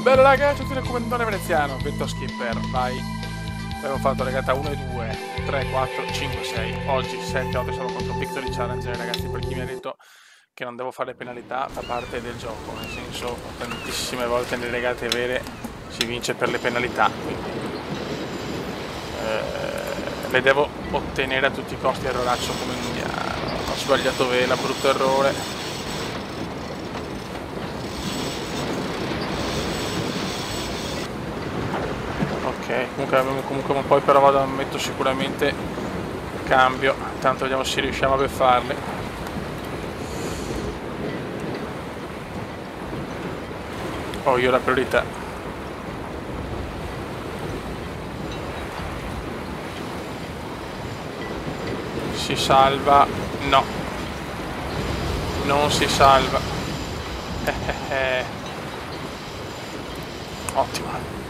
Bella raga, tutti nel comandante veneziano, Vento Skipper, vai. Abbiamo fatto regata 1 e 2, 3, 4, 5, 6. Oggi 7, 8 siamo contro Victory Challenge, ragazzi, per chi mi ha detto che non devo fare penalità fa parte del gioco, nel senso tantissime volte nelle regate vere si vince per le penalità, quindi le devo ottenere a tutti i costi. Erroraccio come indiano, ho sbagliato vela, brutto errore. Ok, comunque poi però metto sicuramente cambio, tanto vediamo se riusciamo a beffarli. Ho io la priorità. Si salva? No, non si salva. Ottimo.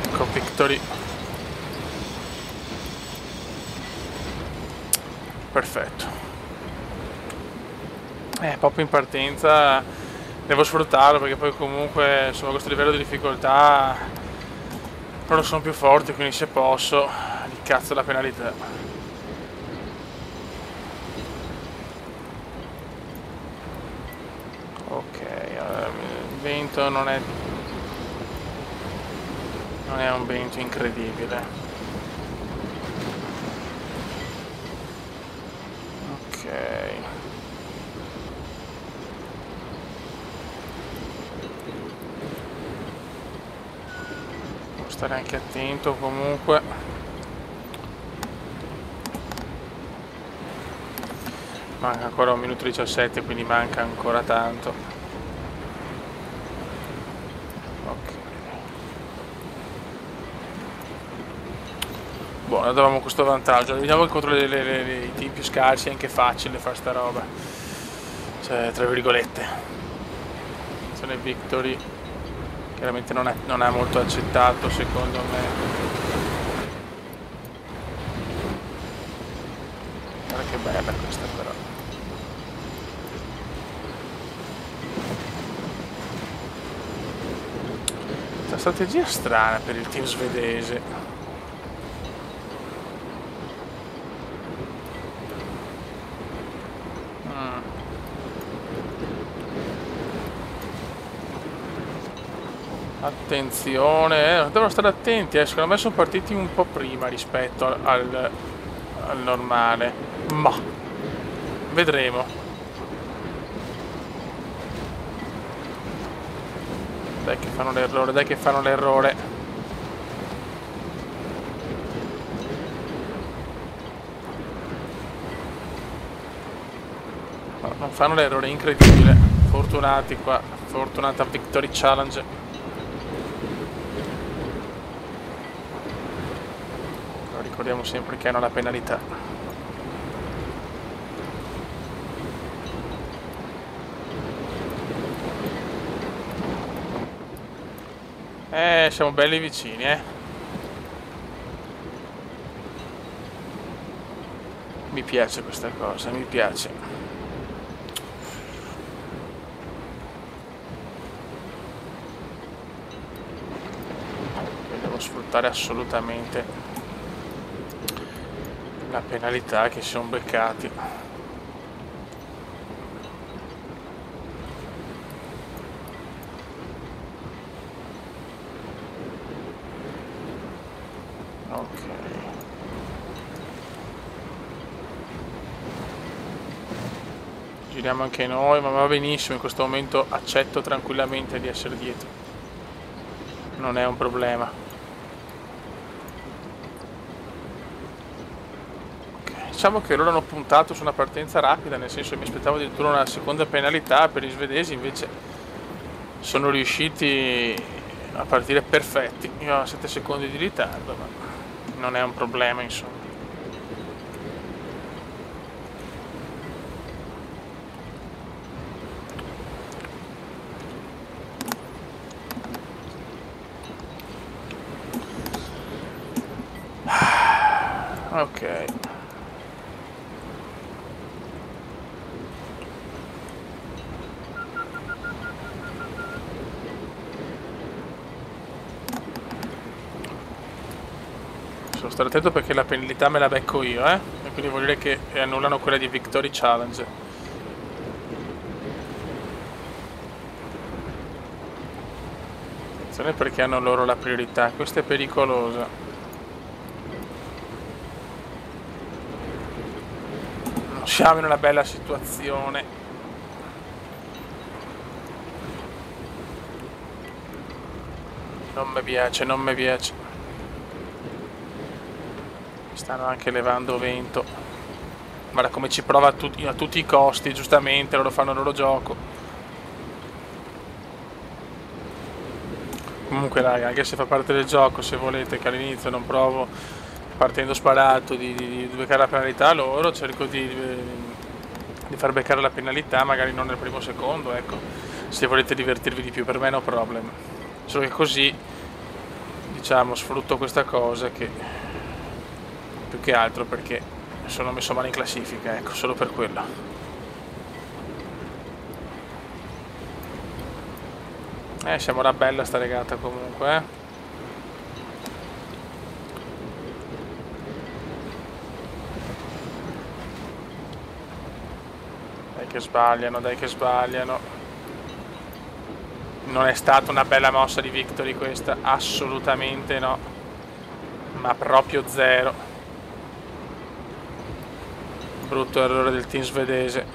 Ecco Victory. Perfetto. Proprio in partenza devo sfruttarlo perché poi comunque insomma questo livello di difficoltà loro sono più forti, quindi se posso li cazzo la penalità. Ok, allora, il vento non è un vento incredibile. Ok. Devo stare anche attento comunque. Manca ancora 1 minuto 17, quindi manca ancora tanto. Ok. Buono, avevamo questo vantaggio. Vediamo che contro i team più scarsi è anche facile fare sta roba. Cioè, tra virgolette. Sono i Victory. Chiaramente non ha molto accettato, secondo me. Guarda che bella questa però. Una strategia strana per il team svedese. Attenzione, devono stare attenti, secondo me sono partiti un po' prima rispetto al normale, ma vedremo. Dai che fanno l'errore, dai che fanno l'errore. No, non fanno l'errore, incredibile. Fortunati qua, fortunata Victory Challenge. Ricordiamo sempre che hanno la penalità. Siamo belli vicini, Mi piace questa cosa, mi piace. Devo sfruttare assolutamente la penalità che si sono beccati. Ok. Giriamo anche noi, ma va benissimo, in questo momento accetto tranquillamente di essere dietro. Non è un problema. Diciamo che loro hanno puntato su una partenza rapida, nel senso che mi aspettavo addirittura una seconda penalità per i svedesi, invece sono riusciti a partire perfetti. Io ho 7 secondi di ritardo, ma non è un problema, insomma. Ok. Devo stare attento perché la penalità me la becco io, E quindi vuol dire che annullano quella di Victory Challenge. Attenzione perché hanno loro la priorità. Questa è pericolosa. Non siamo in una bella situazione. Non mi piace, non mi piace. Stanno anche levando vento. Guarda come ci prova a tutti i costi, giustamente, loro fanno il loro gioco. Comunque raga, anche se fa parte del gioco, se volete che all'inizio non provo partendo sparato di beccare la penalità, loro cerco di far beccare la penalità, magari non nel primo secondo, ecco, se volete divertirvi di più, per me no problem. Solo che così, diciamo, sfrutto questa cosa che più che altro perché sono messo male in classifica, ecco, solo per quello. Siamo una bella sta regata comunque, Dai che sbagliano, dai che sbagliano. Non è stata una bella mossa di Victory questa, assolutamente no. Ma proprio zero. Brutto errore del team svedese.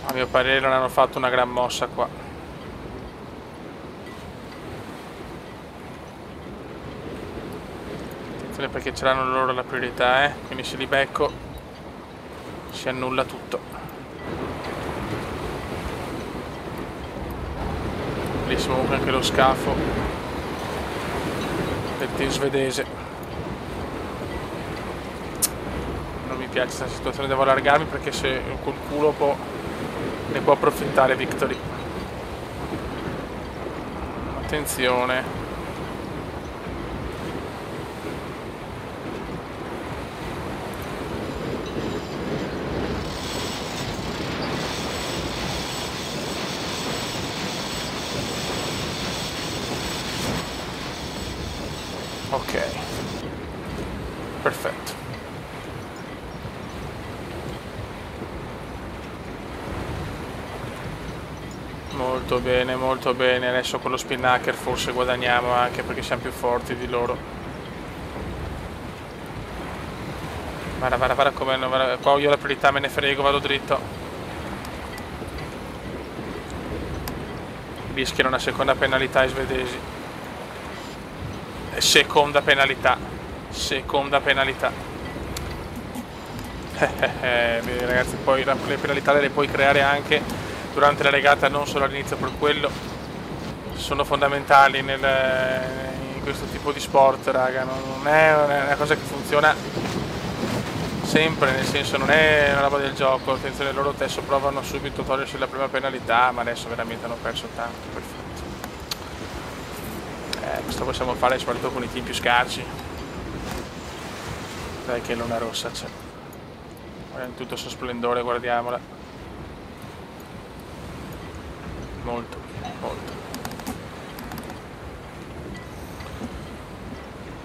A mio parere non hanno fatto una gran mossa qua. Attenzione perché ce l'hanno loro la priorità, Quindi se li becco si annulla tutto. Bellissimo comunque anche lo scafo del team svedese. Non mi piace questa situazione, devo allargarmi perché se col culo ne può approfittare Victory. Attenzione. Ok, perfetto. Molto bene. Adesso con lo spinnaker forse guadagniamo anche perché siamo più forti di loro. Guarda come qua io la priorità me ne frego, vado dritto. Rischiano una seconda penalità i svedesi. Seconda penalità. Vedi ragazzi, poi le penalità le puoi creare anche durante la regata, non solo all'inizio, per quello sono fondamentali in questo tipo di sport, raga. Non è una cosa che funziona sempre, nel senso non è una roba del gioco. Attenzione, loro adesso provano subito a togliersi la prima penalità, ma adesso veramente hanno perso tanto. Perfetto. Questo possiamo fare soprattutto con i team più scarsi. Dai che l'una rossa c'è. In tutto il suo splendore, guardiamola. Molto.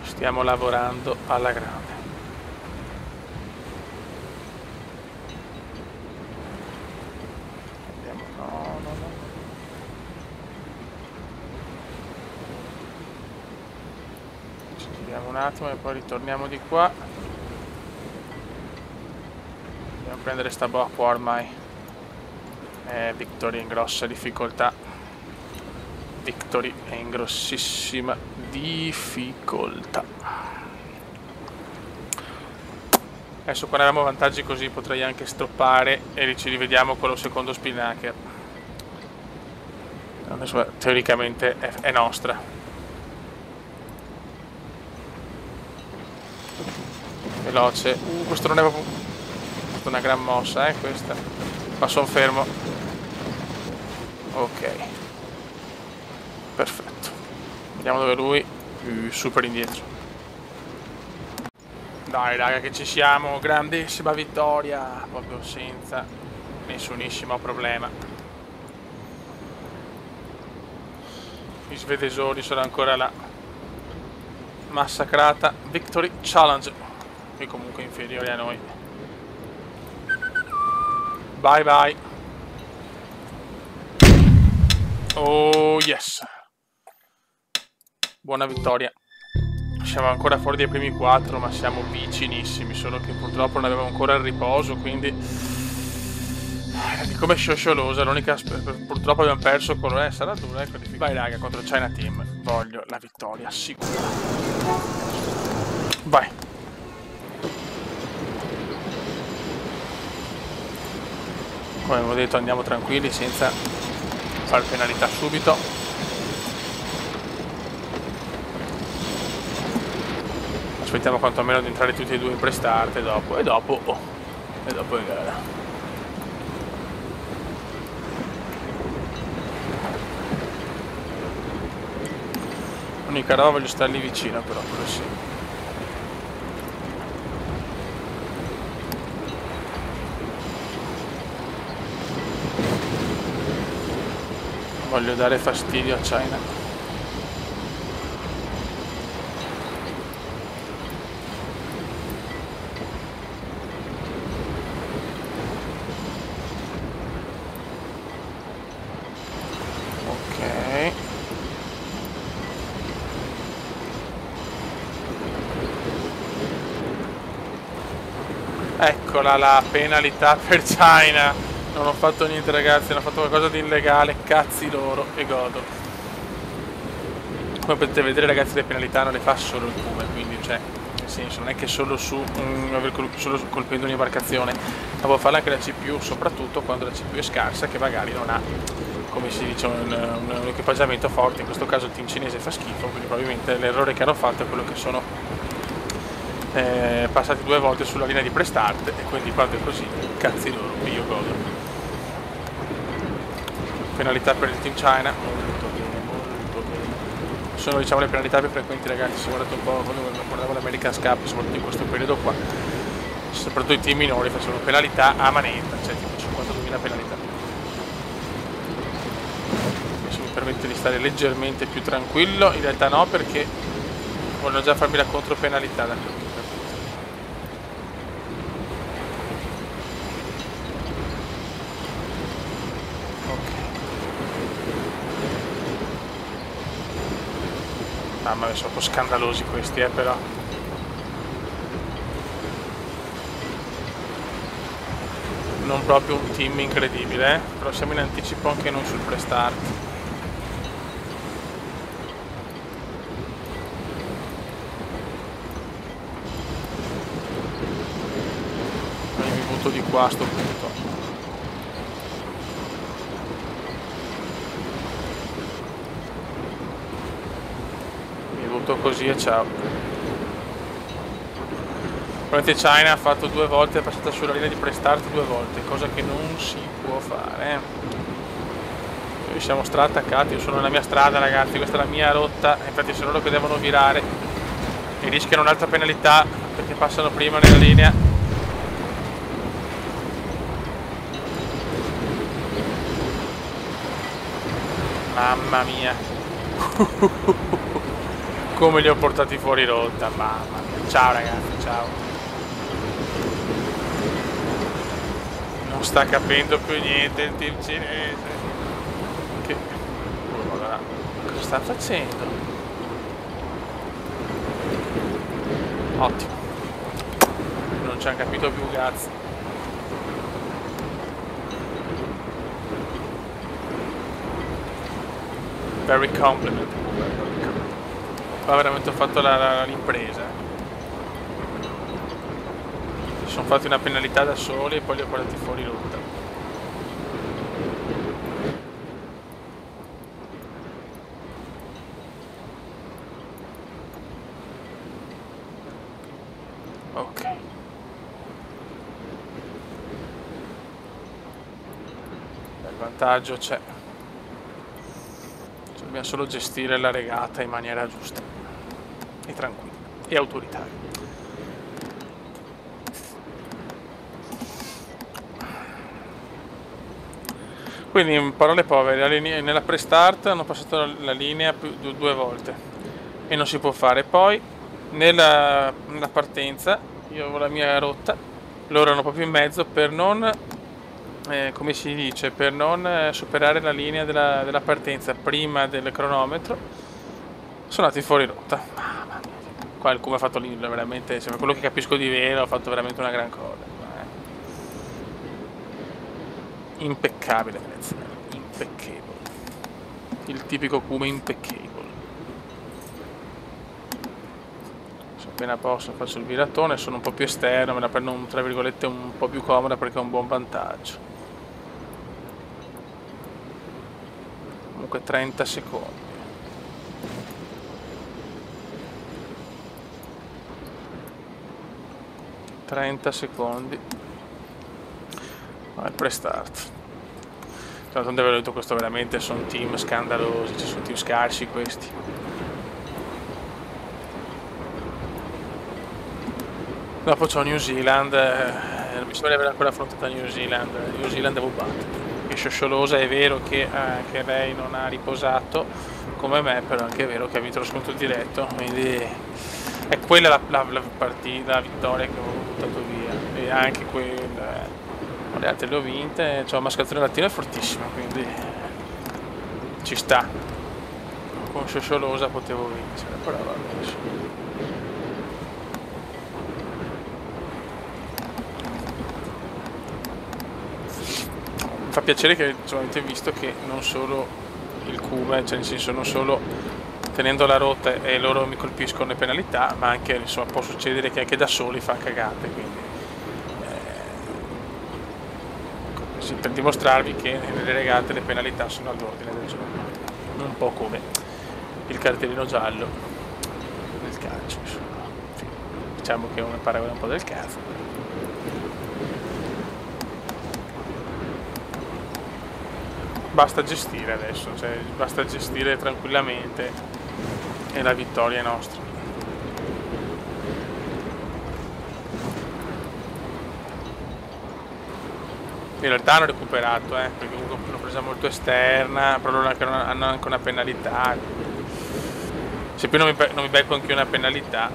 Stiamo lavorando alla grande. Andiamo, no. Ci giriamo un attimo e poi ritorniamo di qua. Andiamo a prendere sta boa qua ormai. Victory in grossa difficoltà. Victory è in grossissima difficoltà. Adesso quando abbiamo vantaggi così potrei anche stoppare e ci rivediamo con lo secondo spinnaker. Adesso teoricamente è nostra. Veloce. Questo non è proprio una gran mossa, questa. Ma sono fermo. Ok. Perfetto. Vediamo dove lui. Super indietro. Dai raga che ci siamo. Grandissima vittoria. Proprio senza nessunissimo problema. I svedesoni sono ancora là. Massacrata Victory Challenge, che comunque è inferiore a noi. Bye bye. Oh yes. Buona vittoria. Siamo ancora fuori dai primi 4, ma siamo vicinissimi, solo che purtroppo non avevamo ancora il riposo, quindi di come sciosciolosa. L'unica purtroppo abbiamo perso con sarà dura, ecco. Vai raga, contro China Team voglio la vittoria sicura. Vai. Come avevo detto, andiamo tranquilli senza fare penalità subito. Aspettiamo quantomeno di entrare tutti e due in prestart e dopo è gara. L'unica roba, voglio stare lì vicino, però quello sì. Voglio dare fastidio a China. Ok. Eccola la penalità per China. Non ho fatto niente ragazzi, hanno fatto qualcosa di illegale, cazzi loro, e godo. Come potete vedere ragazzi, le penalità non le fa solo il Pume, quindi cioè, nel senso, non è che solo solo colpendo un'imbarcazione, ma può farla anche la CPU, soprattutto quando la CPU è scarsa, che magari non ha, come si dice, un equipaggiamento forte. In questo caso il team cinese fa schifo, quindi probabilmente l'errore che hanno fatto è quello che sono passati 2 volte sulla linea di prestart, e quindi quando è così, cazzi loro, io godo. Penalità per il team China, molto bene. Sono, diciamo, le penalità più frequenti ragazzi. Se guardate un po' quando guardavo l'American Cup, soprattutto in questo periodo qua, soprattutto i team minori facevano penalità a manetta, cioè tipo 52.000 penalità. Adesso mi permette di stare leggermente più tranquillo, in realtà no, perché vogliono già farmi la contropenalità da qui. Mamma mia, sono un po' scandalosi questi, però. Non proprio un team incredibile, però siamo in anticipo anche noi sul prestart. Quindi mi butto di qua a sto punto. Così e ciao. Probabilmente China ha fatto 2 volte, è passata sulla linea di prestart 2 volte, cosa che non si può fare. Noi siamo stra-attaccati, io sono nella mia strada ragazzi, questa è la mia rotta, infatti sono loro che devono virare e rischiano un'altra penalità perché passano prima nella linea. Mamma mia. Come li ho portati fuori rotta, mamma mia. Ciao ragazzi, ciao. Non sta capendo più niente il team cinese. Che... Allora, cosa sta facendo? Ottimo. Non ci hanno capito più, cazzo. Very compliment. Qua veramente ho fatto l'impresa. Si sono fatti una penalità da soli e poi li ho portati fuori rotta. Ok. Il vantaggio c'è. Dobbiamo solo gestire la regata in maniera giusta e tranquilla e autoritaria. Quindi in parole povere, nella pre-start hanno passato la linea due volte e non si può fare. Poi nella partenza io avevo la mia rotta, loro erano proprio in mezzo per non, come si dice, per non superare la linea della partenza prima del cronometro. Sono andati fuori rotta. Mamma mia. Qua il Kuma ha fatto veramente, cioè, quello che capisco di vero, ha fatto veramente una gran cosa. Impeccabile Veneziano, impeccable. Il tipico Kuma impeccable. Se appena posso faccio il viratone, sono un po' più esterno, me la prendo tra virgolette un po' più comoda perché ho un buon vantaggio. Comunque 30 secondi. 30 secondi al pre-start. Tanto avevo detto, questo veramente sono team scandalosi, ci sono team scarsi questi. Dopo c'ho New Zealand, non mi sembra di aver ancora affrontato New Zealand devo battere. Che sciosciolosa, è vero che anche lei non ha riposato come me, però anche è vero che ha vinto lo scontro diretto, quindi è quella la partita, la vittoria che ho buttato via, e anche quella. Le altre le ho vinte, cioè Mascalzone Latino è fortissimo, quindi ci sta. Con Sciosciolosa potevo vincere, però vabbè. Mi fa piacere che avete visto che non solo il Kuma, cioè nel senso non solo tenendo la rotta e loro mi colpiscono le penalità, ma anche insomma può succedere che anche da soli fa cagate, quindi per dimostrarvi che nelle regate le penalità sono all'ordine del giorno, un po' come il cartellino giallo nel calcio, insomma. Diciamo che è una paragone un po' del cazzo. Basta gestire adesso, cioè basta gestire tranquillamente e la vittoria è nostra. In realtà hanno recuperato, perché comunque l'ho presa molto esterna, però loro hanno anche una penalità. Se più non mi becco anche una penalità.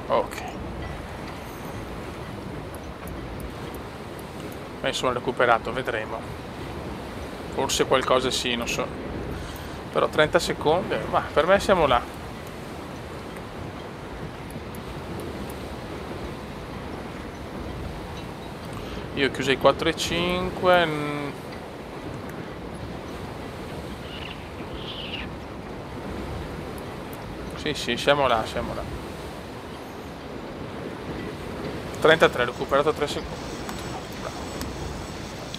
Ok. Ma insomma recuperato, vedremo. Forse qualcosa sì, non so. Però 30 secondi, ma per me siamo là. Io ho chiuso i 4,5. Sì, siamo là. 33, recuperato 3 secondi.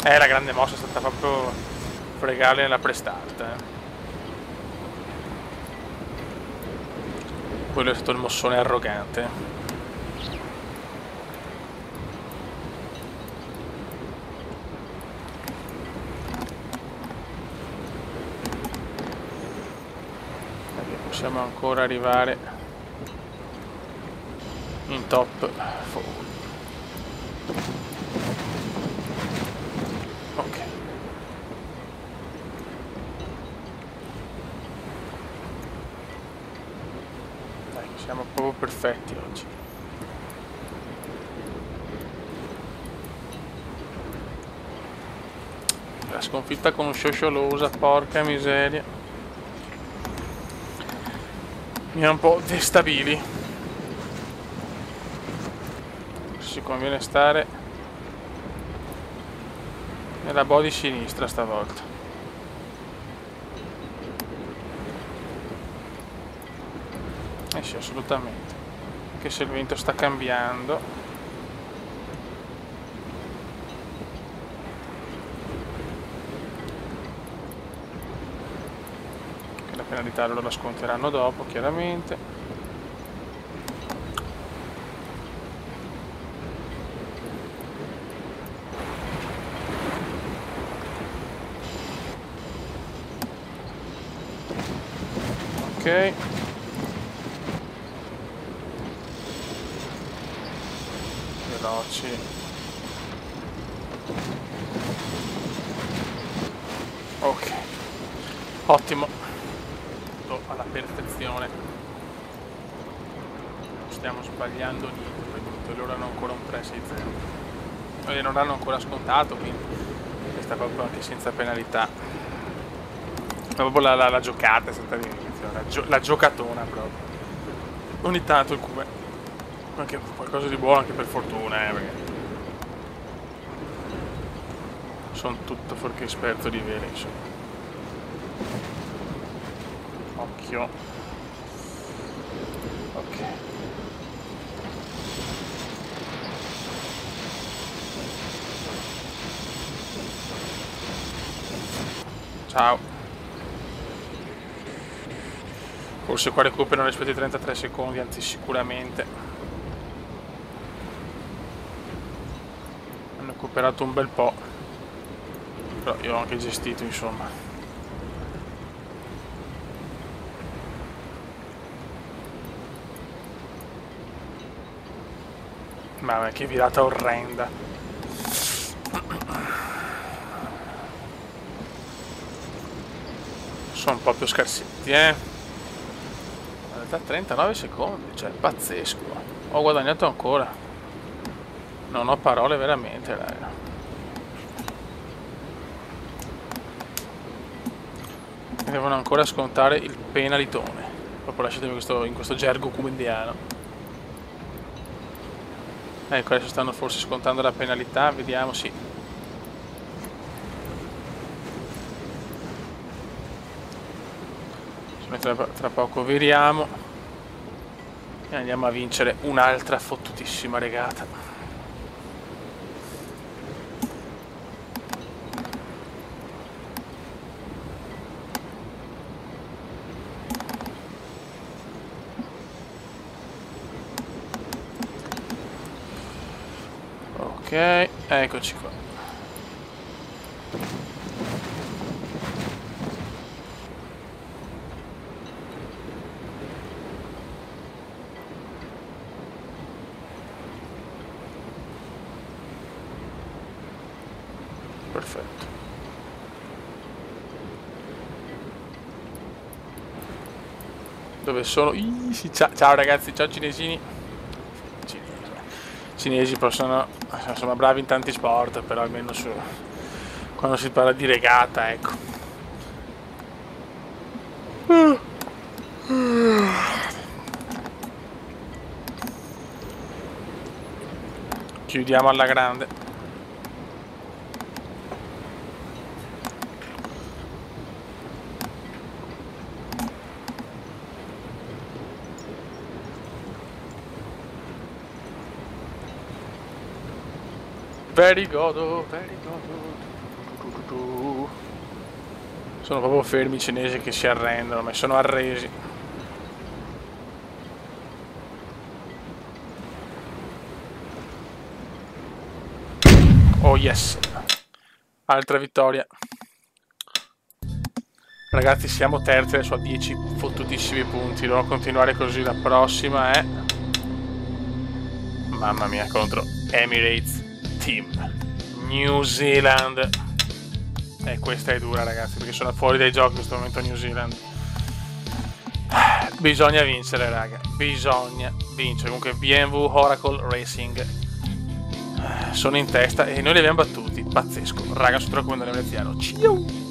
La grande mossa è stata proprio fregarli nella pre-start. Quello è stato il mossone arrogante. Perché possiamo ancora arrivare in top 4. Ok. Dai, siamo proprio perfetti oggi. La sconfitta con Sciosciolosa, porca miseria. Mi ha un po' destabili. Si conviene stare nella body sinistra stavolta. Sì, assolutamente. Anche se il vento sta cambiando. Che la penalità loro la sconteranno dopo, chiaramente. Ok. Ok. Veloci. Ok. Ottimo. Tutto alla perfezione. Non stiamo sbagliando niente, loro hanno ancora un 3-6-0. E non l'hanno ancora scontato, quindi questa proprio anche senza penalità. Proprio la giocata è stata all'inizio, la giocatona proprio. Ogni tanto il Cume, anche qualcosa di buono, anche per fortuna, perché sono tutto fuorché esperto di vele, insomma. Occhio. Ok. Ciao. Forse qua recuperano rispetto ai 33 secondi, anzi sicuramente. Hanno recuperato un bel po'. Però io ho anche gestito, insomma. Mamma, che virata orrenda. Sono proprio scarsetti, Da 39 secondi, cioè pazzesco. Ho guadagnato ancora. Non ho parole veramente, raga. Devono ancora scontare il penalitone. Proprio lasciatemi in questo gergo cumendiano. Ecco, adesso stanno forse scontando la penalità, vediamo, sì. Tra poco viriamo e andiamo a vincere un'altra fottutissima regata. Ok, eccoci qua. Perfetto. Dove sono? Ciao ragazzi, ciao cinesini. Cinesi possono, sono bravi in tanti sport, però almeno quando si parla di regata, ecco. Chiudiamo alla grande. Very good, very good. Sono proprio fermi i cinesi che si arrendono, ma sono arresi. Oh yes, altra vittoria. Ragazzi, siamo terzi adesso a 10 fottutissimi punti. Dobbiamo continuare così. La prossima è, mamma mia, contro Emirates Team New Zealand. E questa è dura, ragazzi, perché sono fuori dai giochi in questo momento New Zealand. Bisogna vincere, raga, bisogna vincere. Comunque BMW Oracle Racing sono in testa e noi li abbiamo battuti. Pazzesco, raga, su Trocco Veneziano. Ciao.